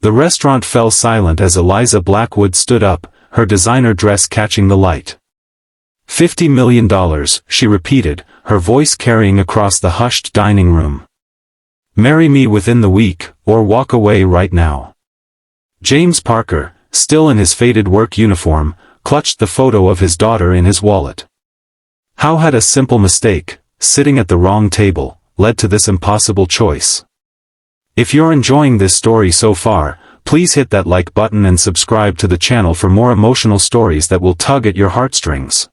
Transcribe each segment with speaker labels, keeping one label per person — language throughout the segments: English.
Speaker 1: The restaurant fell silent as Eliza Blackwood stood up, her designer dress catching the light. $50 million, she repeated, her voice carrying across the hushed dining room. Marry me within the week, or walk away right now. James Parker, still in his faded work uniform, clutched the photo of his daughter in his wallet. How had a simple mistake, sitting at the wrong table, led to this impossible choice? If you're enjoying this story so far, please hit that like button and subscribe to the channel for more emotional stories that will tug at your heartstrings.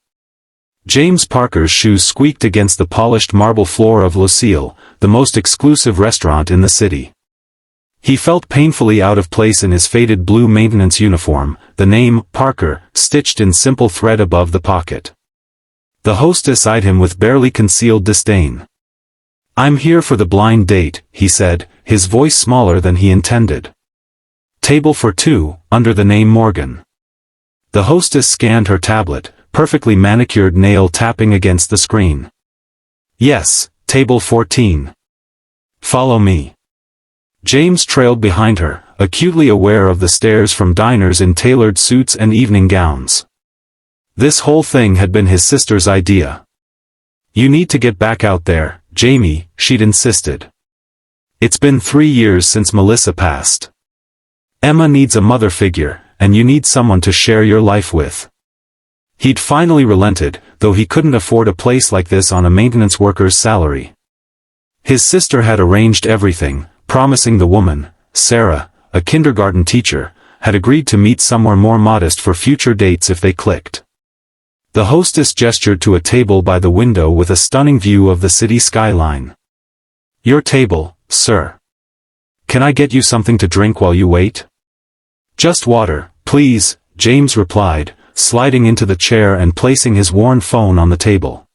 Speaker 1: James Parker's shoes squeaked against the polished marble floor of Lucille, the most exclusive restaurant in the city. He felt painfully out of place in his faded blue maintenance uniform, the name, Parker, stitched in simple thread above the pocket. The hostess eyed him with barely concealed disdain. "I'm here for the blind date," he said, his voice smaller than he intended. "Table for two, under the name Morgan." The hostess scanned her tablet, perfectly manicured nail tapping against the screen. "Yes, table 14. Follow me." James trailed behind her, acutely aware of the stares from diners in tailored suits and evening gowns. This whole thing had been his sister's idea. "You need to get back out there, Jamie," she'd insisted. "It's been 3 years since Melissa passed. Emma needs a mother figure, and you need someone to share your life with." He'd finally relented, though he couldn't afford a place like this on a maintenance worker's salary. His sister had arranged everything, promising the woman, Sarah, a kindergarten teacher, had agreed to meet somewhere more modest for future dates if they clicked. The hostess gestured to a table by the window with a stunning view of the city skyline. "Your table, sir. Can I get you something to drink while you wait?" "Just water, please," James replied, sliding into the chair and placing his worn phone on the table.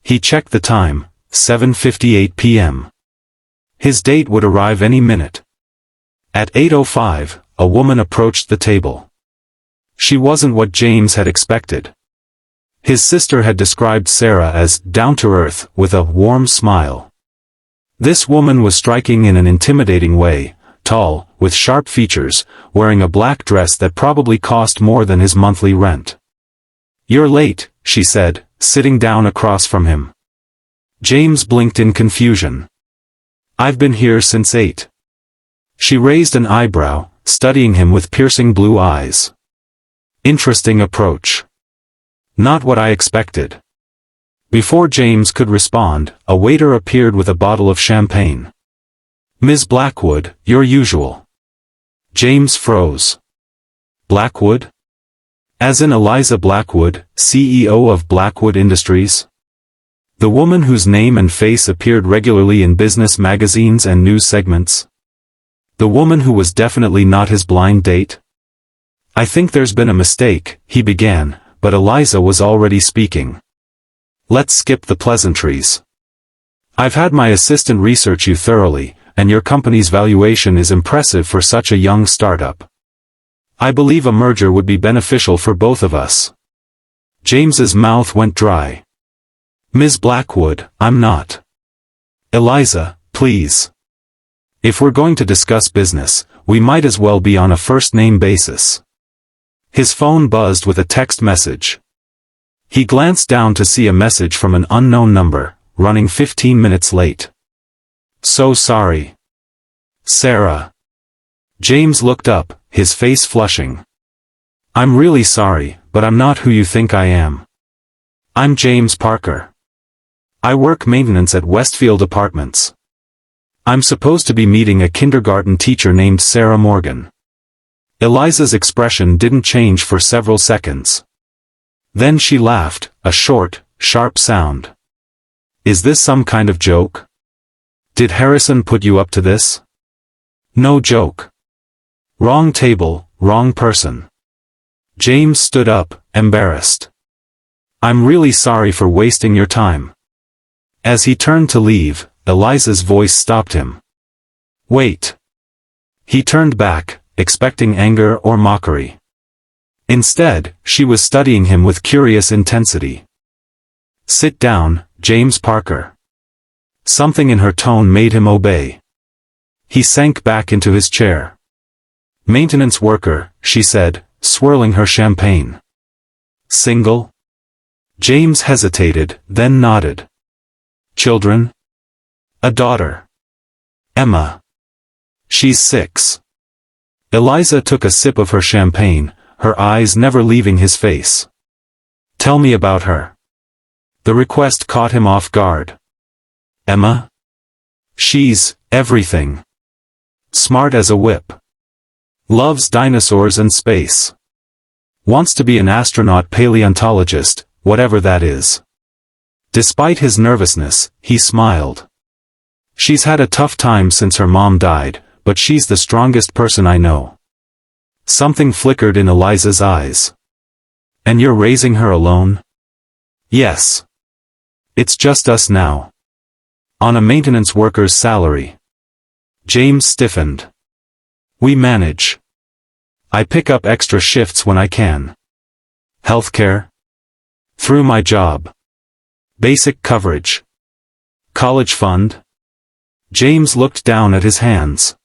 Speaker 1: He checked the time, 7:58 p.m. His date would arrive any minute. At 8:05, a woman approached the table. She wasn't what James had expected. His sister had described Sarah as down-to-earth, with a warm smile. This woman was striking in an intimidating way, tall, with sharp features, wearing a black dress that probably cost more than his monthly rent. "You're late," she said, sitting down across from him. James blinked in confusion. "I've been here since 8. She raised an eyebrow, studying him with piercing blue eyes. "Interesting approach. Not what I expected." Before James could respond, a waiter appeared with a bottle of champagne. "Ms. Blackwood, your usual." James froze. Blackwood? As in Eliza Blackwood, CEO of Blackwood Industries? The woman whose name and face appeared regularly in business magazines and news segments? The woman who was definitely not his blind date? "I think there's been a mistake," he began, but Eliza was already speaking. "Let's skip the pleasantries. I've had my assistant research you thoroughly, and your company's valuation is impressive for such a young startup. I believe a merger would be beneficial for both of us." James's mouth went dry. "Ms. Blackwood, I'm not." "Eliza, please. If we're going to discuss business, we might as well be on a first-name basis." His phone buzzed with a text message. He glanced down to see a message from an unknown number, running 15 minutes late. "So sorry. Sarah." James looked up, his face flushing. "I'm really sorry, but I'm not who you think I am. I'm James Parker. I work maintenance at Westfield Apartments. I'm supposed to be meeting a kindergarten teacher named Sarah Morgan." Eliza's expression didn't change for several seconds. Then she laughed, a short, sharp sound. "Is this some kind of joke? Did Harrison put you up to this?" "No joke. Wrong table, wrong person." James stood up, embarrassed. "I'm really sorry for wasting your time." As he turned to leave, Eliza's voice stopped him. "Wait." He turned back, expecting anger or mockery. Instead, she was studying him with curious intensity. "Sit down, James Parker." Something in her tone made him obey. He sank back into his chair. Maintenance worker, she said, swirling her champagne. Single? James hesitated, then nodded. Children? A daughter. Emma. She's 6. Eliza took a sip of her champagne, her eyes never leaving his face. Tell me about her. The request caught him off guard. Emma? She's everything. Smart as a whip. Loves dinosaurs and space. Wants to be an astronaut paleontologist, whatever that is. Despite his nervousness, he smiled. She's had a tough time since her mom died, but she's the strongest person I know. Something flickered in Eliza's eyes. And you're raising her alone? Yes. It's just us now. On a maintenance worker's salary. James stiffened. We manage. I pick up extra shifts when I can. Healthcare? Through my job. Basic coverage. College fund? James looked down at his hands.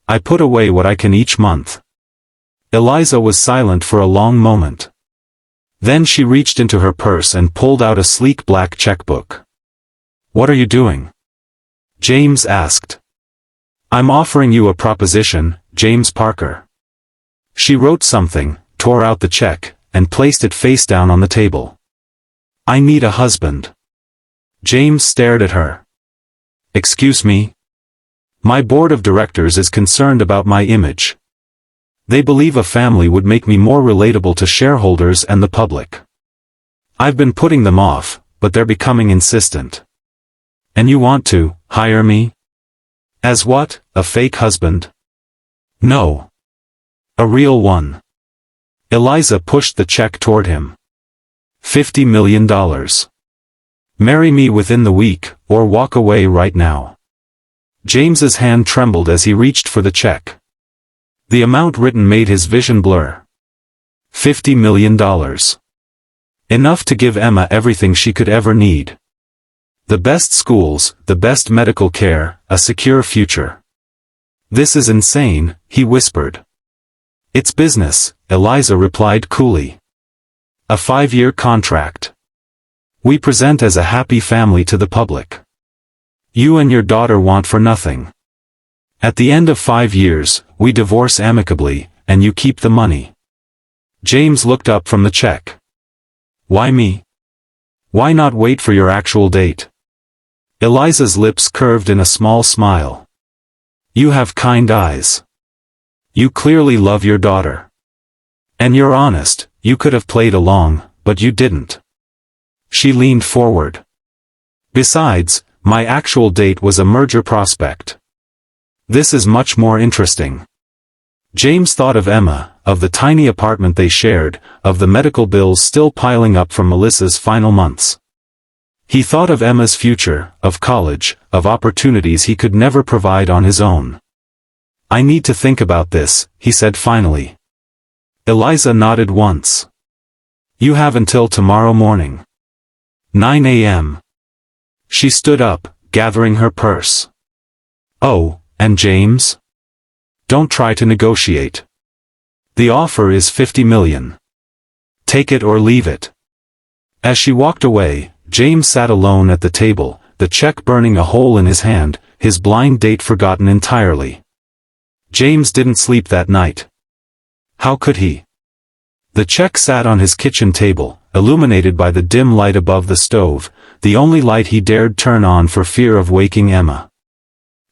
Speaker 1: I put away what I can each month. Eliza was silent for a long moment. Then she reached into her purse and pulled out a sleek black checkbook. What are you doing? James asked. I'm offering you a proposition, James Parker. She wrote something, tore out the check, and placed it face down on the table. I need a husband. James stared at her. Excuse me? My board of directors is concerned about my image. They believe a family would make me more relatable to shareholders and the public. I've been putting them off, but they're becoming insistent. And you want to hire me? As what, a fake husband? No. A real one. Eliza pushed the check toward him. $50 million. Marry me within the week, or walk away right now. James's hand trembled as he reached for the check. The amount written made his vision blur. $50 million. Enough to give Emma everything she could ever need. The best schools, the best medical care, a secure future. This is insane, he whispered. It's business, Eliza replied coolly. A 5-year contract. We present as a happy family to the public. You and your daughter want for nothing. At the end of 5 years, we divorce amicably, and you keep the money. James looked up from the check. Why me? Why not wait for your actual date? Eliza's lips curved in a small smile. You have kind eyes. You clearly love your daughter. And you're honest, you could have played along, but you didn't. She leaned forward. Besides, my actual date was a merger prospect. This is much more interesting. James thought of Emma, of the tiny apartment they shared, of the medical bills still piling up from Melissa's final months. He thought of Emma's future, of college, of opportunities he could never provide on his own. I need to think about this, he said finally. Eliza nodded once. You have until tomorrow morning. 9 a.m. She stood up, gathering her purse. Oh, and James? Don't try to negotiate. The offer is $50 million. Take it or leave it. As she walked away, James sat alone at the table, the check burning a hole in his hand, his blind date forgotten entirely. James didn't sleep that night. How could he? The check sat on his kitchen table, illuminated by the dim light above the stove, the only light he dared turn on for fear of waking Emma.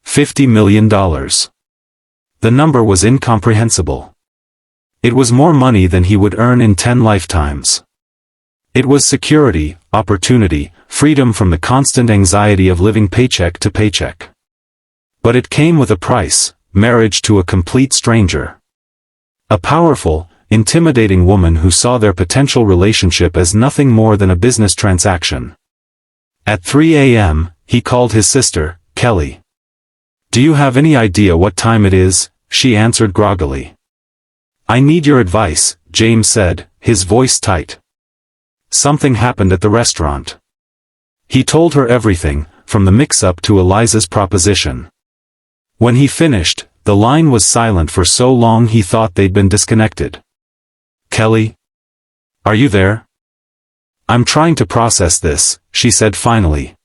Speaker 1: $50 million. The number was incomprehensible. It was more money than he would earn in 10 lifetimes. It was security, opportunity, freedom from the constant anxiety of living paycheck to paycheck. But it came with a price, marriage to a complete stranger. A powerful, intimidating woman who saw their potential relationship as nothing more than a business transaction. At 3 a.m., he called his sister, Kelly. Do you have any idea what time it is? She answered groggily. I need your advice, James said, his voice tight. Something happened at the restaurant. He told her everything, from the mix-up to Eliza's proposition. When he finished, The line was silent for so long he thought they'd been disconnected. "Kelly? Are you there?" "I'm trying to process this," she said finally.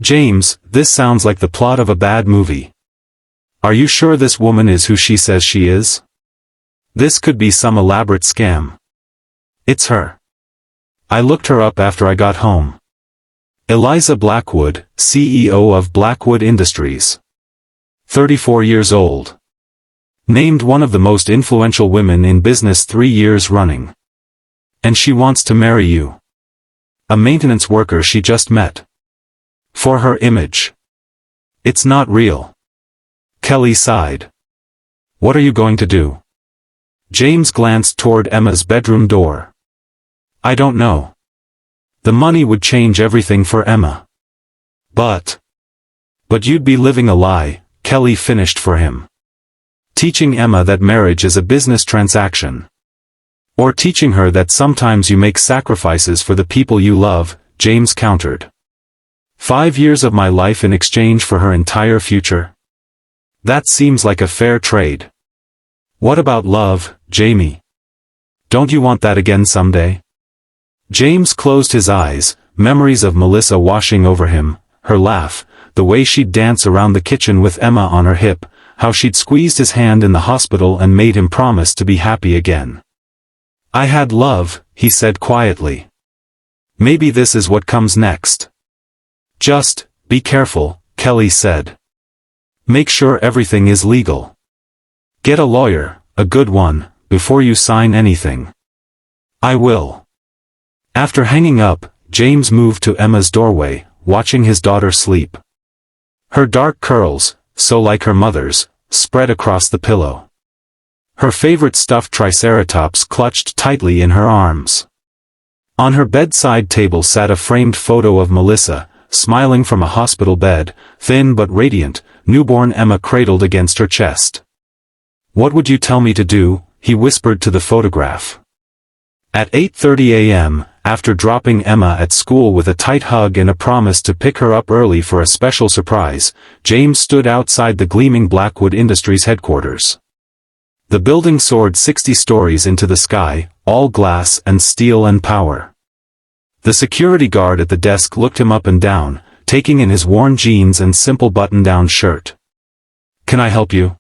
Speaker 1: "James, this sounds like the plot of a bad movie. Are you sure this woman is who she says she is? This could be some elaborate scam." "It's her. I looked her up after I got home. Eliza Blackwood, CEO of Blackwood Industries. 34 years old. Named one of the most influential women in business 3 years running. And she wants to marry you. A maintenance worker she just met. For her image. It's not real." Kelly sighed. "What are you going to do?" James glanced toward Emma's bedroom door. "I don't know. The money would change everything for Emma. But you'd be living a lie," Kelly finished for him. "Teaching Emma that marriage is a business transaction. Or teaching her that sometimes you make sacrifices for the people you love," James countered. 5 years of my life in exchange for her entire future? That seems like a fair trade. What about love, Jamie? Don't you want that again someday?" James closed his eyes, memories of Melissa washing over him, her laugh, the way she'd dance around the kitchen with Emma on her hip, how she'd squeezed his hand in the hospital and made him promise to be happy again. "I had love," he said quietly. "Maybe this is what comes next." "Just, be careful," Kelly said. "Make sure everything is legal. Get a lawyer, a good one, before you sign anything." "I will." After hanging up, James moved to Emma's doorway, watching his daughter sleep. Her dark curls, so like her mother's, spread across the pillow. Her favorite stuffed triceratops clutched tightly in her arms. On her bedside table sat a framed photo of Melissa, smiling from a hospital bed, thin but radiant, newborn Emma cradled against her chest. "What would you tell me to do?" he whispered to the photograph. At 8:30 a.m., after dropping Emma at school with a tight hug and a promise to pick her up early for a special surprise, James stood outside the gleaming Blackwood Industries headquarters. The building soared 60 stories into the sky, all glass and steel and power. The security guard at the desk looked him up and down, taking in his worn jeans and simple button-down shirt. "Can I help you?"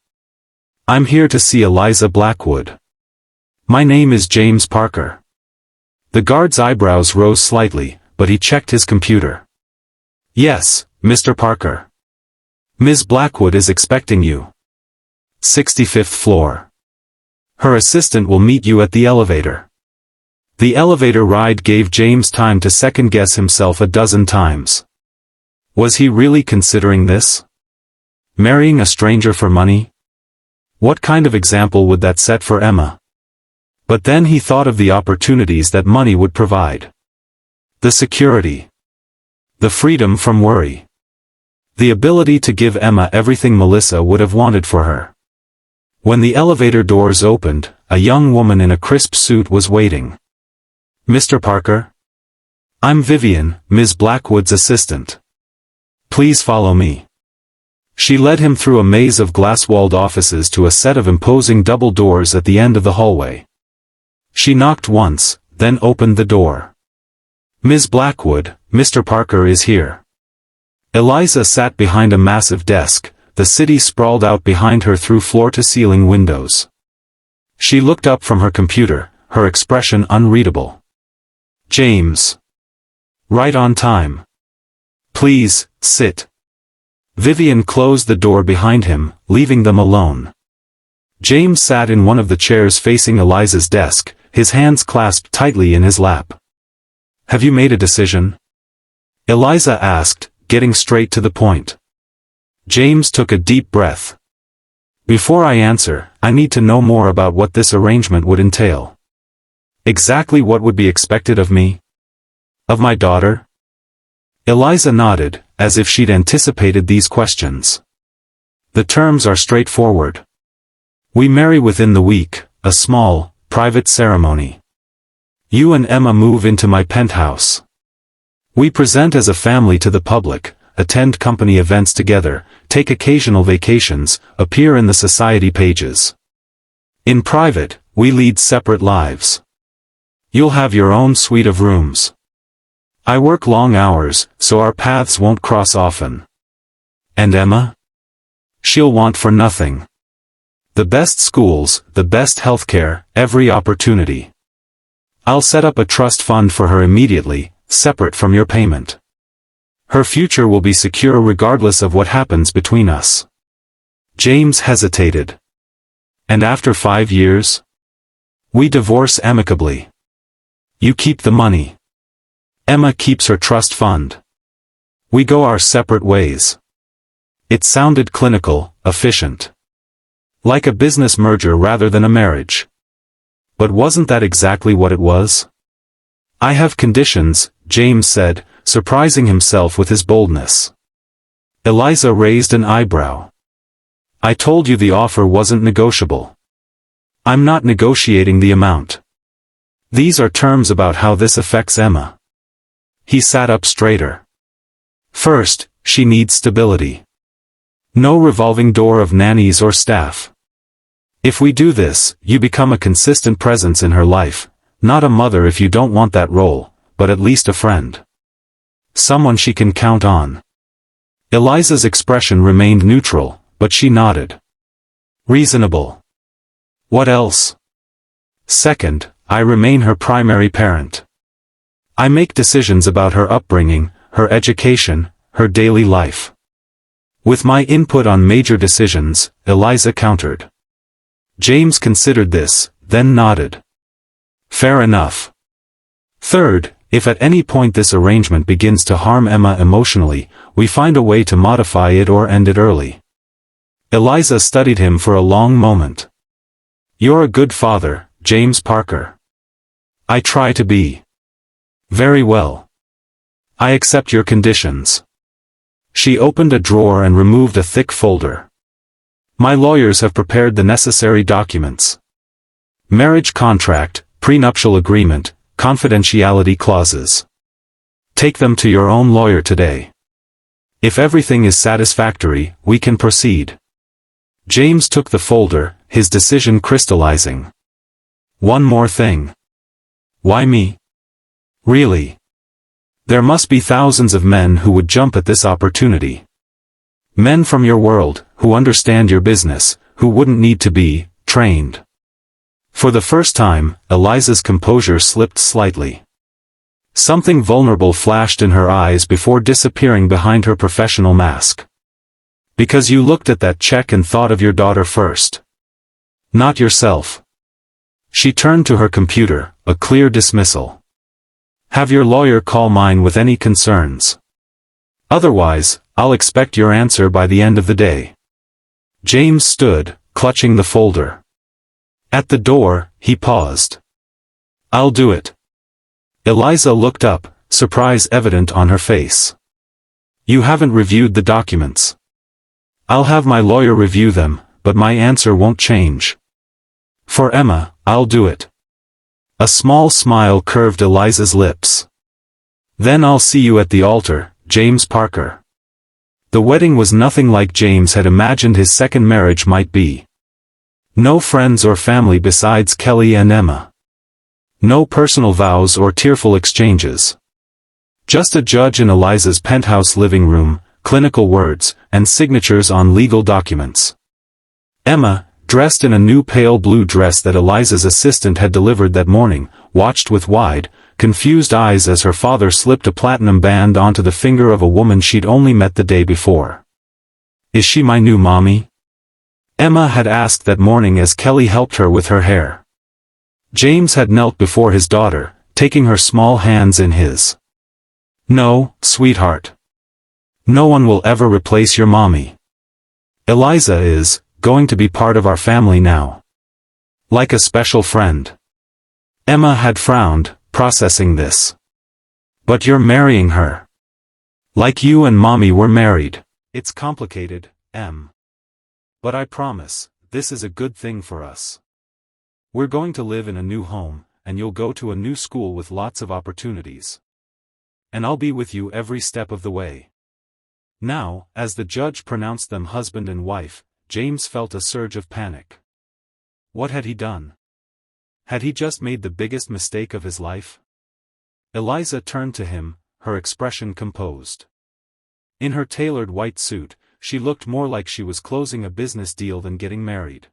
Speaker 1: "I'm here to see Eliza Blackwood. My name is James Parker." The guard's eyebrows rose slightly, but he checked his computer. "Yes, Mr. Parker. Ms. Blackwood is expecting you. 65th floor. Her assistant will meet you at the elevator." The elevator ride gave James time to second-guess himself a dozen times. Was he really considering this? Marrying a stranger for money? What kind of example would that set for Emma? But then he thought of the opportunities that money would provide. The security. The freedom from worry. The ability to give Emma everything Melissa would have wanted for her. When the elevator doors opened, a young woman in a crisp suit was waiting. "Mr. Parker? I'm Vivian, Ms. Blackwood's assistant. Please follow me." She led him through a maze of glass-walled offices to a set of imposing double doors at the end of the hallway. She knocked once, then opened the door. "Ms. Blackwood, Mr. Parker is here." Eliza sat behind a massive desk, the city sprawled out behind her through floor-to-ceiling windows. She looked up from her computer, her expression unreadable. "James. Right on time. Please, sit." Vivian closed the door behind him, leaving them alone. James sat in one of the chairs facing Eliza's desk, his hands clasped tightly in his lap. "Have you made a decision?" Eliza asked, getting straight to the point. James took a deep breath. "Before I answer, I need to know more about what this arrangement would entail. Exactly what would be expected of me? Of my daughter?" Eliza nodded, as if she'd anticipated these questions. "The terms are straightforward. We marry within the week, a small, private ceremony. You and Emma move into my penthouse. We present as a family to the public, attend company events together, take occasional vacations, appear in the society pages. In private, we lead separate lives. You'll have your own suite of rooms. I work long hours, so our paths won't cross often. And Emma? She'll want for nothing. The best schools, the best healthcare, every opportunity. I'll set up a trust fund for her immediately, separate from your payment. Her future will be secure regardless of what happens between us. James hesitated. And after 5 years? We divorce amicably. You keep the money. Emma keeps her trust fund. We go our separate ways. It sounded clinical, efficient. Like a business merger rather than a marriage. But wasn't that exactly what it was? I have conditions, James said, surprising himself with his boldness. Eliza raised an eyebrow. I told you the offer wasn't negotiable. I'm not negotiating the amount. These are terms about how this affects Emma. He sat up straighter. First, she needs stability. No revolving door of nannies or staff. If we do this, you become a consistent presence in her life, not a mother if you don't want that role, but at least a friend. Someone she can count on. Eliza's expression remained neutral, but she nodded. Reasonable. What else? Second, I remain her primary parent. I make decisions about her upbringing, her education, her daily life. With my input on major decisions, Eliza countered. James considered this, then nodded. Fair enough. Third, if at any point this arrangement begins to harm Emma emotionally, we find a way to modify it or end it early. Eliza studied him for a long moment. You're a good father, James Parker. I try to be. Very well. I accept your conditions. She opened a drawer and removed a thick folder. My lawyers have prepared the necessary documents. Marriage contract, prenuptial agreement, confidentiality clauses. Take them to your own lawyer today. If everything is satisfactory, we can proceed. James took the folder, his decision crystallizing. One more thing. Why me? Really? There must be thousands of men who would jump at this opportunity. Men from your world, who understand your business, who wouldn't need to be trained. For the first time, Eliza's composure slipped slightly. Something vulnerable flashed in her eyes before disappearing behind her professional mask. Because you looked at that check and thought of your daughter first. Not yourself. She turned to her computer, a clear dismissal. Have your lawyer call mine with any concerns. Otherwise, I'll expect your answer by the end of the day. James stood, clutching the folder. At the door, he paused. I'll do it. Eliza looked up, surprise evident on her face. You haven't reviewed the documents. I'll have my lawyer review them, but my answer won't change. For Emma, I'll do it. A small smile curved Eliza's lips. Then I'll see you at the altar, James Parker. The wedding was nothing like James had imagined his second marriage might be. No friends or family besides Kelly and Emma. No personal vows or tearful exchanges. Just a judge in Eliza's penthouse living room, clinical words, and signatures on legal documents. Emma, dressed in a new pale blue dress that Eliza's assistant had delivered that morning, watched with wide, confused eyes as her father slipped a platinum band onto the finger of a woman she'd only met the day before. Is she my new mommy? Emma had asked that morning as Kelly helped her with her hair. James had knelt before his daughter, taking her small hands in his. No, sweetheart. No one will ever replace your mommy. Eliza is going to be part of our family now. Like a special friend. Emma had frowned, processing this. But you're marrying her. Like you and mommy were married. It's complicated, Em. But I promise, this is a good thing for us. We're going to live in a new home, and you'll go to a new school with lots of opportunities. And I'll be with you every step of the way. Now, as the judge pronounced them husband and wife, James felt a surge of panic. What had he done? Had he just made the biggest mistake of his life? Eliza turned to him, her expression composed. In her tailored white suit, she looked more like she was closing a business deal than getting married.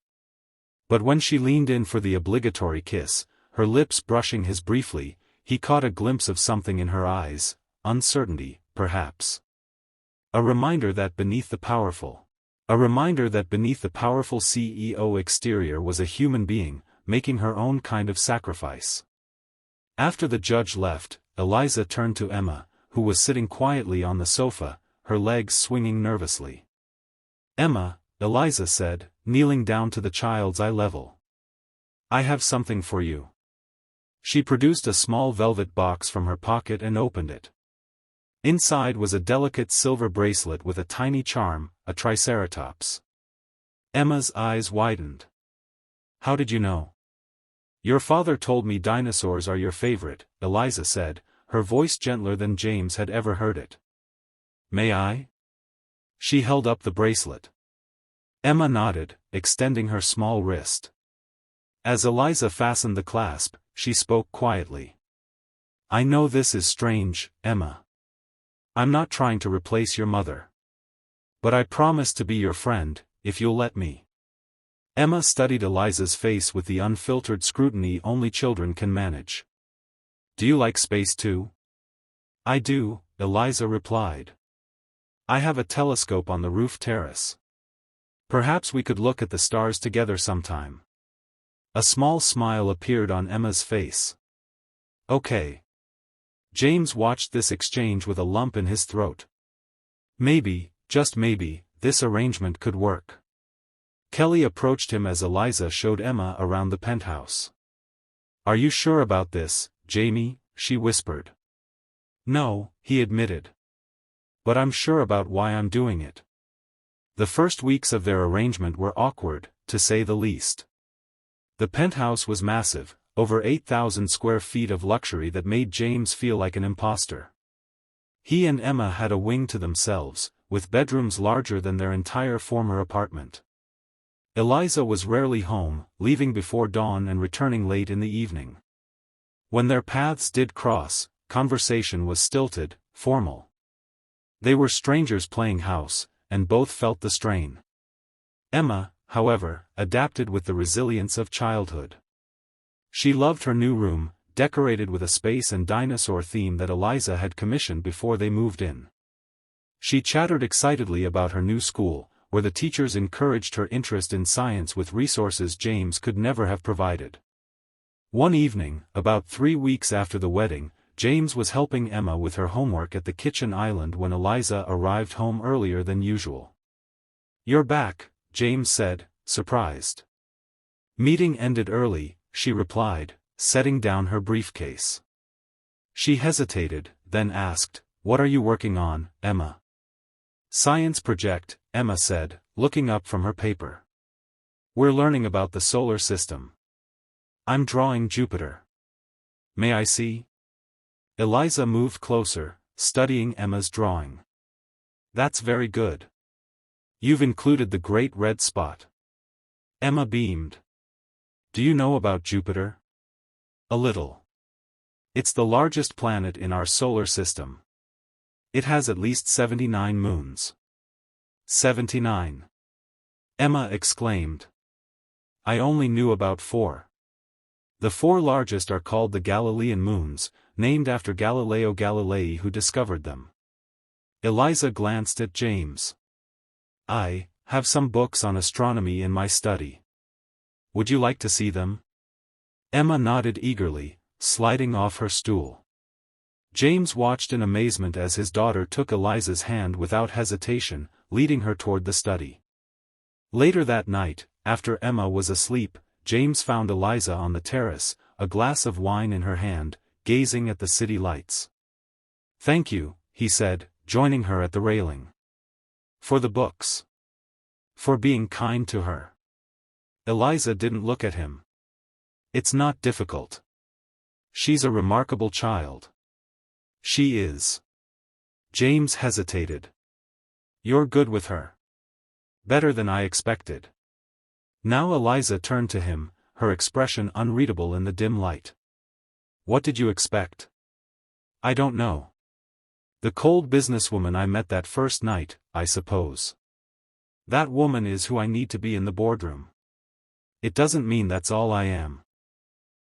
Speaker 1: But when she leaned in for the obligatory kiss, her lips brushing his briefly, he caught a glimpse of something in her eyes, uncertainty, perhaps. A reminder that beneath the powerful CEO exterior was a human being, making her own kind of sacrifice. After the judge left, Eliza turned to Emma, who was sitting quietly on the sofa, her legs swinging nervously. "Emma," Eliza said, kneeling down to the child's eye level. "I have something for you." She produced a small velvet box from her pocket and opened it. Inside was a delicate silver bracelet with a tiny charm, a triceratops. Emma's eyes widened. "How did you know?" "Your father told me dinosaurs are your favorite," Eliza said, her voice gentler than James had ever heard it. "May I?" She held up the bracelet. Emma nodded, extending her small wrist. As Eliza fastened the clasp, she spoke quietly. "I know this is strange, Emma. I'm not trying to replace your mother. But I promise to be your friend, if you'll let me." Emma studied Eliza's face with the unfiltered scrutiny only children can manage. "Do you like space too?" "I do," Eliza replied. "I have a telescope on the roof terrace. Perhaps we could look at the stars together sometime." A small smile appeared on Emma's face. "Okay." James watched this exchange with a lump in his throat. Maybe, just maybe, this arrangement could work. Kelly approached him as Eliza showed Emma around the penthouse. "Are you sure about this, Jamie?" she whispered. "No," he admitted. "But I'm sure about why I'm doing it." The first weeks of their arrangement were awkward, to say the least. The penthouse was massive, over 8,000 square feet of luxury that made James feel like an imposter. He and Emma had a wing to themselves, with bedrooms larger than their entire former apartment. Eliza was rarely home, leaving before dawn and returning late in the evening. When their paths did cross, conversation was stilted, formal. They were strangers playing house, and both felt the strain. Emma, however, adapted with the resilience of childhood. She loved her new room, decorated with a space and dinosaur theme that Eliza had commissioned before they moved in. She chattered excitedly about her new school, where the teachers encouraged her interest in science with resources James could never have provided. One evening, about 3 weeks after the wedding, James was helping Emma with her homework at the kitchen island when Eliza arrived home earlier than usual. "You're back," James said, surprised. "Meeting ended early," she replied, setting down her briefcase. She hesitated, then asked, "What are you working on, Emma?" "Science project," Emma said, looking up from her paper. "We're learning about the solar system. I'm drawing Jupiter." "May I see?" Eliza moved closer, studying Emma's drawing. "That's very good. You've included the great red spot." Emma beamed. "Do you know about Jupiter?" "A little. It's the largest planet in our solar system. It has at least 79 moons." 79. Emma exclaimed. "I only knew about 4. The 4 largest are called the Galilean moons, named after Galileo Galilei who discovered them." Eliza glanced at James. "I have some books on astronomy in my study. Would you like to see them?" Emma nodded eagerly, sliding off her stool. James watched in amazement as his daughter took Eliza's hand without hesitation, leading her toward the study. Later that night, after Emma was asleep, James found Eliza on the terrace, a glass of wine in her hand, gazing at the city lights. "Thank you," he said, joining her at the railing. "For the books. For being kind to her." Eliza didn't look at him. "It's not difficult. She's a remarkable child." "She is." James hesitated. You're good with her. Better than I expected. Now Eliza turned to him, her expression unreadable in the dim light. What did you expect? I don't know. The cold businesswoman I met that first night, I suppose. That woman is who I need to be in the boardroom. It doesn't mean that's all I am.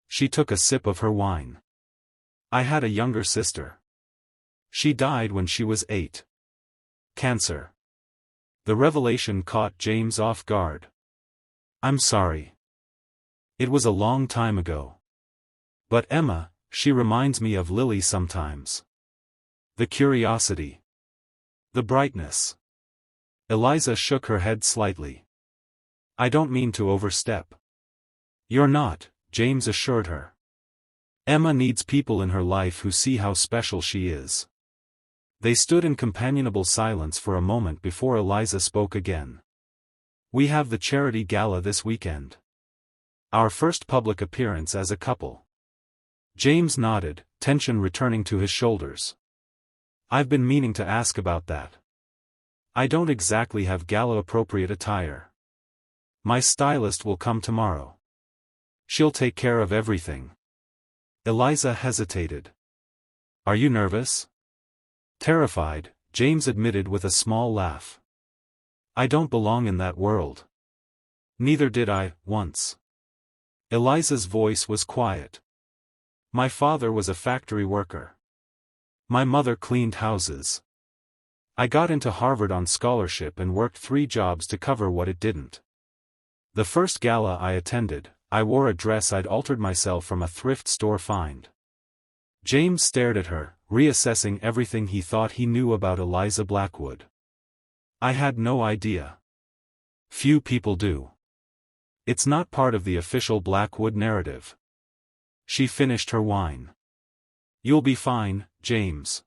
Speaker 1: She took a sip of her wine. I had a younger sister. She died when she was 8. Cancer. The revelation caught James off guard. I'm sorry. It was a long time ago. But Emma, she reminds me of Lily sometimes. The curiosity. The brightness. Eliza shook her head slightly. I don't mean to overstep. You're not, James assured her. Emma needs people in her life who see how special she is. They stood in companionable silence for a moment before Eliza spoke again. We have the charity gala this weekend. Our first public appearance as a couple. James nodded, tension returning to his shoulders. I've been meaning to ask about that. I don't exactly have gala-appropriate attire. My stylist will come tomorrow. She'll take care of everything. Eliza hesitated. Are you nervous? Terrified, James admitted with a small laugh. I don't belong in that world. Neither did I, once. Eliza's voice was quiet. My father was a factory worker. My mother cleaned houses. I got into Harvard on scholarship and worked 3 jobs to cover what it didn't. The first gala I attended, I wore a dress I'd altered myself from a thrift store find. James stared at her, reassessing everything he thought he knew about Eliza Blackwood. I had no idea. Few people do. It's not part of the official Blackwood narrative. She finished her wine. You'll be fine, James.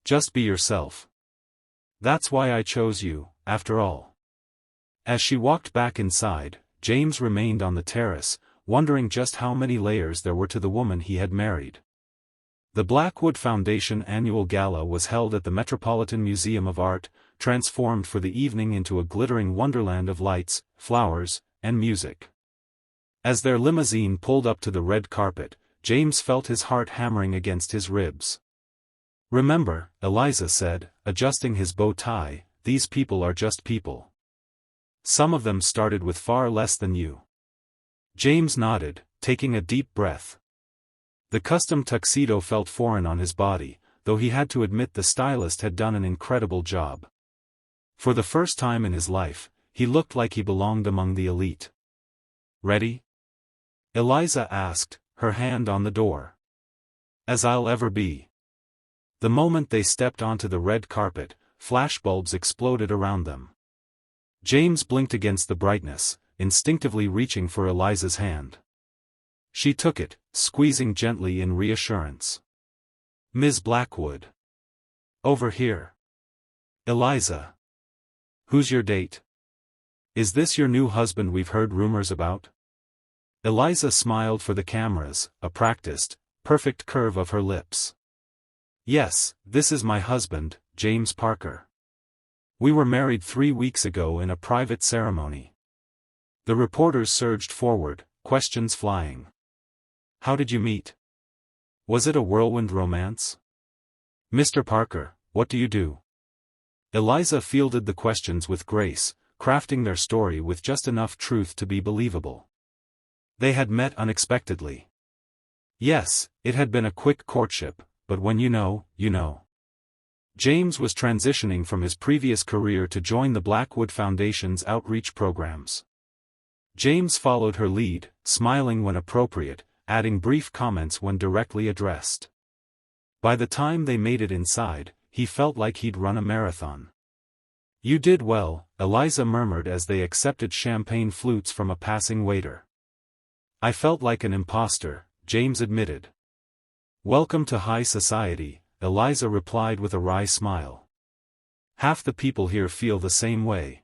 Speaker 1: Just be yourself. That's why I chose you, after all. As she walked back inside, James remained on the terrace, wondering just how many layers there were to the woman he had married. The Blackwood Foundation annual gala was held at the Metropolitan Museum of Art, transformed for the evening into a glittering wonderland of lights, flowers, and music. As their limousine pulled up to the red carpet, James felt his heart hammering against his ribs. Remember, Eliza said, adjusting his bow tie, these people are just people. Some of them started with far less than you. James nodded, taking a deep breath. The custom tuxedo felt foreign on his body, though he had to admit the stylist had done an incredible job. For the first time in his life, he looked like he belonged among the elite. Ready? Eliza asked, her hand on the door. As I'll ever be. The moment they stepped onto the red carpet, flashbulbs exploded around them. James blinked against the brightness, instinctively reaching for Eliza's hand. She took it, squeezing gently in reassurance. Ms. Blackwood. Over here. Eliza. Who's your date? Is this your new husband we've heard rumors about? Eliza smiled for the cameras, a practiced, perfect curve of her lips. Yes, this is my husband, James Parker. We were married 3 weeks ago in a private ceremony. The reporters surged forward, questions flying. How did you meet? Was it a whirlwind romance? Mr. Parker, what do you do? Eliza fielded the questions with grace, crafting their story with just enough truth to be believable. They had met unexpectedly. Yes, it had been a quick courtship, but when you know, you know. James was transitioning from his previous career to join the Blackwood Foundation's outreach programs. James followed her lead, smiling when appropriate, adding brief comments when directly addressed. By the time they made it inside, he felt like he'd run a marathon. You did well, Eliza murmured as they accepted champagne flutes from a passing waiter. I felt like an imposter, James admitted. Welcome to high society, Eliza replied with a wry smile. Half the people here feel the same way.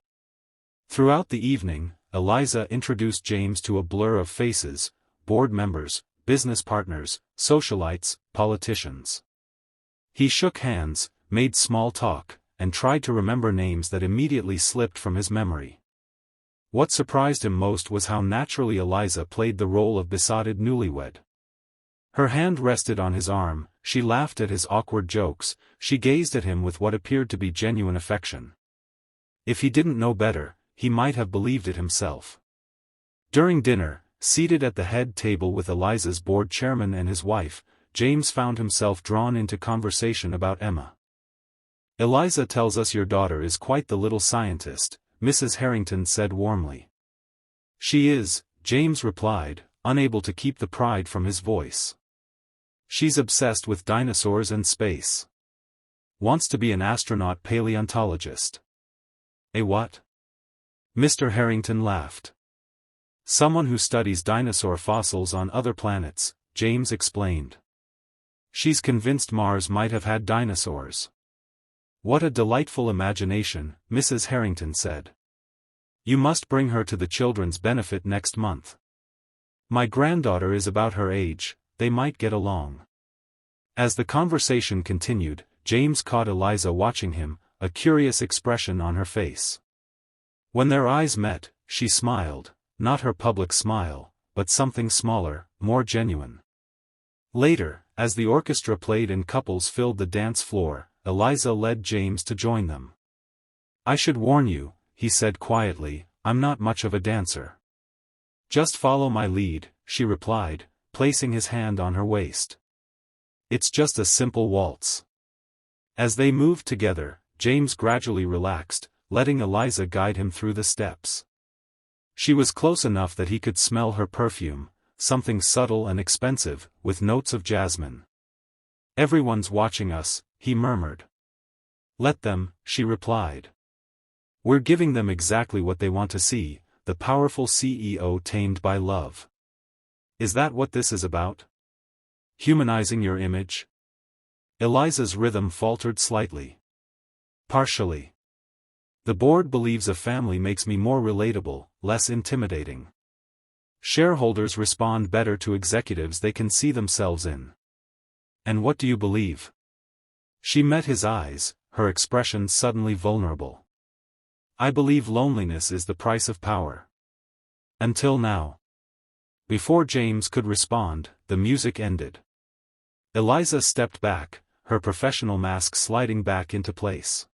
Speaker 1: Throughout the evening, Eliza introduced James to a blur of faces, board members, business partners, socialites, politicians. He shook hands, made small talk, and tried to remember names that immediately slipped from his memory. What surprised him most was how naturally Eliza played the role of besotted newlywed. Her hand rested on his arm, she laughed at his awkward jokes, she gazed at him with what appeared to be genuine affection. If he didn't know better, he might have believed it himself. During dinner, seated at the head table with Eliza's board chairman and his wife, James found himself drawn into conversation about Emma. "Eliza tells us your daughter is quite the little scientist," Mrs. Harrington said warmly. "She is," James replied, unable to keep the pride from his voice. "She's obsessed with dinosaurs and space. Wants to be an astronaut paleontologist." "A what?" Mr. Harrington laughed. "Someone who studies dinosaur fossils on other planets," James explained. "She's convinced Mars might have had dinosaurs." "What a delightful imagination," Mrs. Harrington said. "You must bring her to the children's benefit next month. My granddaughter is about her age, they might get along." As the conversation continued, James caught Eliza watching him, a curious expression on her face. When their eyes met, she smiled, not her public smile, but something smaller, more genuine. Later, as the orchestra played and couples filled the dance floor, Eliza led James to join them. "I should warn you," he said quietly, "I'm not much of a dancer." "Just follow my lead," she replied, placing his hand on her waist. "It's just a simple waltz." As they moved together, James gradually relaxed, letting Eliza guide him through the steps. She was close enough that he could smell her perfume, something subtle and expensive, with notes of jasmine. "Everyone's watching us," he murmured. "Let them," she replied. "We're giving them exactly what they want to see, the powerful CEO tamed by love. Is that what this is about? Humanizing your image?" Eliza's rhythm faltered slightly. "Partially. The board believes a family makes me more relatable, less intimidating. Shareholders respond better to executives they can see themselves in." "And what do you believe?" She met his eyes, her expression suddenly vulnerable. "I believe loneliness is the price of power. Until now." Before James could respond, the music ended. Eliza stepped back, her professional mask sliding back into place.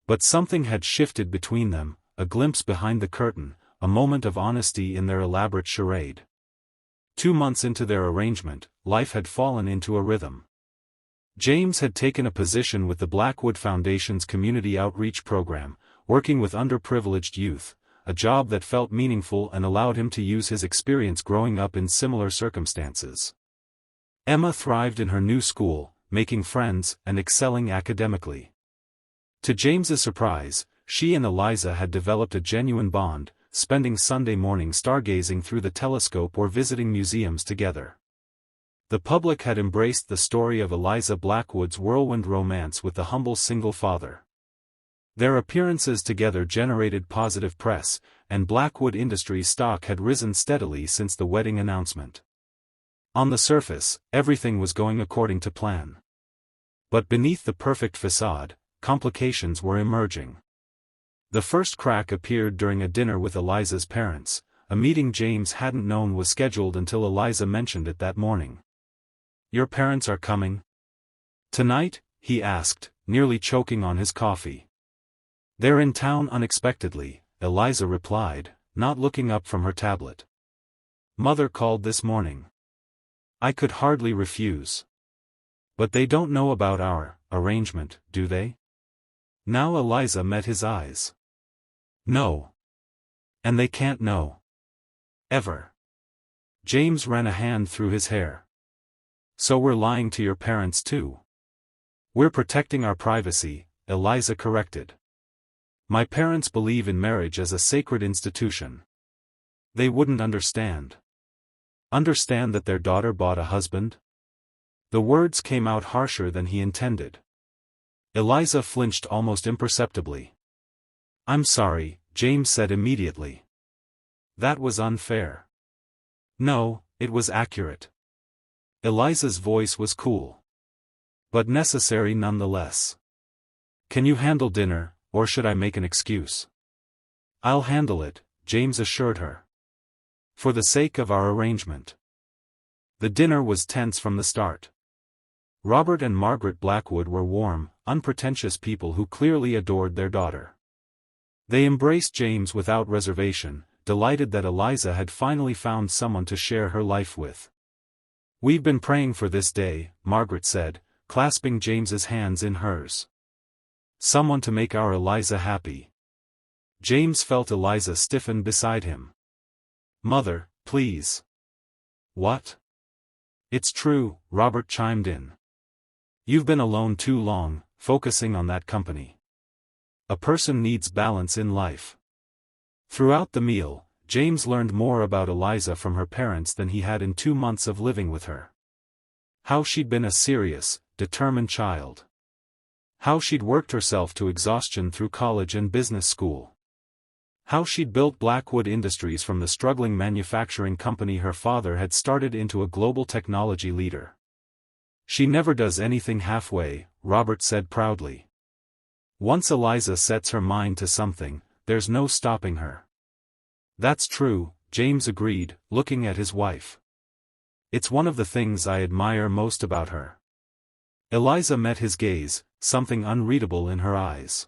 Speaker 1: But something had shifted between them, a glimpse behind the curtain, a moment of honesty in their elaborate charade. 2 months into their arrangement, life had fallen into a rhythm. James had taken a position with the Blackwood Foundation's community outreach program, working with underprivileged youth, a job that felt meaningful and allowed him to use his experience growing up in similar circumstances. Emma thrived in her new school, making friends and excelling academically. To James's surprise, she and Eliza had developed a genuine bond, spending Sunday mornings stargazing through the telescope or visiting museums together. The public had embraced the story of Eliza Blackwood's whirlwind romance with the humble single father. Their appearances together generated positive press, and Blackwood Industries stock had risen steadily since the wedding announcement. On the surface, everything was going according to plan. But beneath the perfect facade, complications were emerging. The first crack appeared during a dinner with Eliza's parents, a meeting James hadn't known was scheduled until Eliza mentioned it that morning. "Your parents are coming tonight?" he asked, nearly choking on his coffee. "They're in town unexpectedly," Eliza replied, not looking up from her tablet. "Mother called this morning. I could hardly refuse. But they don't know about our arrangement, do they?" Now Eliza met his eyes. "No. And they can't know. Ever." James ran a hand through his hair. "So we're lying to your parents too?" "We're protecting our privacy," Eliza corrected. "My parents believe in marriage as a sacred institution. They wouldn't understand." "Understand that their daughter bought a husband?" The words came out harsher than he intended. Eliza flinched almost imperceptibly. "I'm sorry," James said immediately. "That was unfair." "No, it was accurate." Eliza's voice was cool. "But necessary nonetheless. Can you handle dinner, or should I make an excuse? I'll handle it, James assured her. For the sake of our arrangement. The dinner was tense from the start. Robert and Margaret Blackwood were warm, unpretentious people who clearly adored their daughter. They embraced James without reservation, delighted that Eliza had finally found someone to share her life with. We've been praying for this day, Margaret said, clasping James's hands in hers. Someone to make our Eliza happy. James felt Eliza stiffen beside him. Mother, please. What? It's true, Robert chimed in. You've been alone too long, focusing on that company. A person needs balance in life. Throughout the meal, James learned more about Eliza from her parents than he had in 2 months of living with her. How she'd been a serious, determined child. How she'd worked herself to exhaustion through college and business school. How she'd built Blackwood Industries from the struggling manufacturing company her father had started into a global technology leader. She never does anything halfway, Robert said proudly. Once Eliza sets her mind to something, there's no stopping her. That's true, James agreed, looking at his wife. It's one of the things I admire most about her. Eliza met his gaze, something unreadable in her eyes.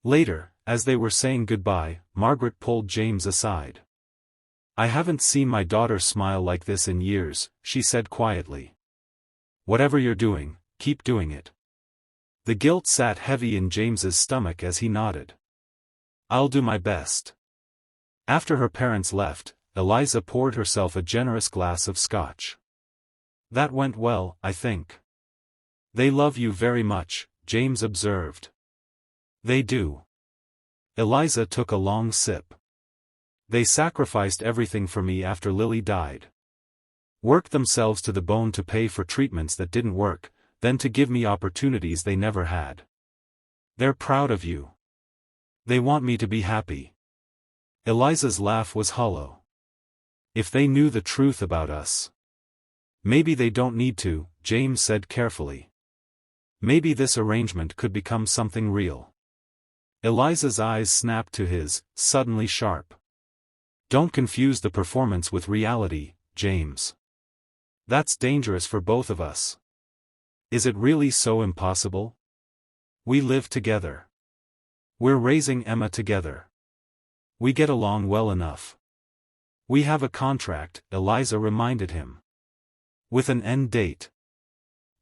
Speaker 1: Later, as they were saying goodbye, Margaret pulled James aside. I haven't seen my daughter smile like this in years, she said quietly. Whatever you're doing, keep doing it. The guilt sat heavy in James's stomach as he nodded. I'll do my best. After her parents left, Eliza poured herself a generous glass of scotch. That went well, I think. They love you very much, James observed. They do. Eliza took a long sip. They sacrificed everything for me after Lily died. Worked themselves to the bone to pay for treatments that didn't work, then to give me opportunities they never had. They're proud of you. They want me to be happy. Eliza's laugh was hollow. If they knew the truth about us. Maybe they don't need to, James said carefully. Maybe this arrangement could become something real. Eliza's eyes snapped to his, suddenly sharp. Don't confuse the performance with reality, James. That's dangerous for both of us. Is it really so impossible? We live together. We're raising Emma together. We get along well enough. We have a contract, Eliza reminded him. With an end date.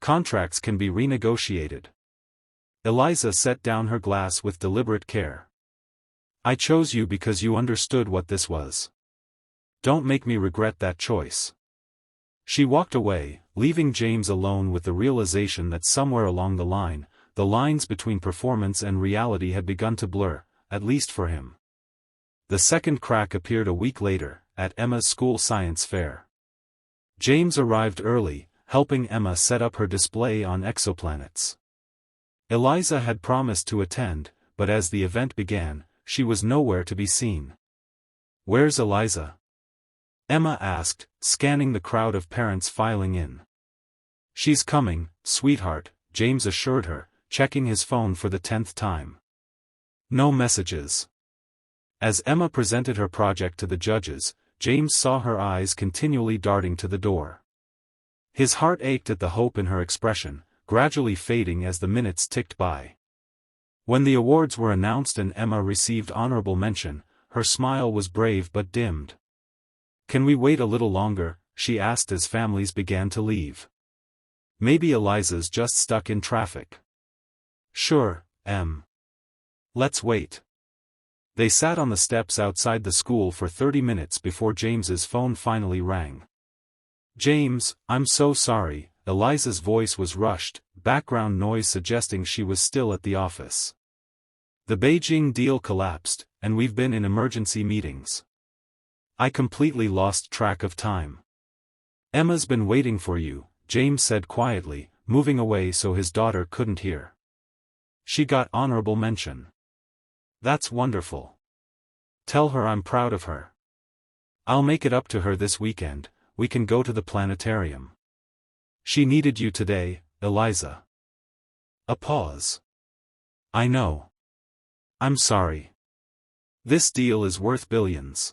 Speaker 1: Contracts can be renegotiated. Eliza set down her glass with deliberate care. I chose you because you understood what this was. Don't make me regret that choice. She walked away, leaving James alone with the realization that somewhere along the line, the lines between performance and reality had begun to blur, at least for him. The second crack appeared a week later, at Emma's school science fair. James arrived early, helping Emma set up her display on exoplanets. Eliza had promised to attend, but as the event began, she was nowhere to be seen. Where's Eliza? Emma asked, scanning the crowd of parents filing in. She's coming, sweetheart, James assured her, checking his phone for the 10th time. No messages. As Emma presented her project to the judges, James saw her eyes continually darting to the door. His heart ached at the hope in her expression, gradually fading as the minutes ticked by. When the awards were announced and Emma received honorable mention, her smile was brave but dimmed. Can we wait a little longer, she asked as families began to leave. Maybe Eliza's just stuck in traffic. Sure, Em. Let's wait. They sat on the steps outside the school for 30 minutes before James's phone finally rang. James, I'm so sorry, Eliza's voice was rushed, background noise suggesting she was still at the office. The Beijing deal collapsed, and we've been in emergency meetings. I completely lost track of time. Emma's been waiting for you, James said quietly, moving away so his daughter couldn't hear. She got honorable mention. That's wonderful. Tell her I'm proud of her. I'll make it up to her this weekend, we can go to the planetarium. She needed you today, Eliza. A pause. I know. I'm sorry. This deal is worth billions.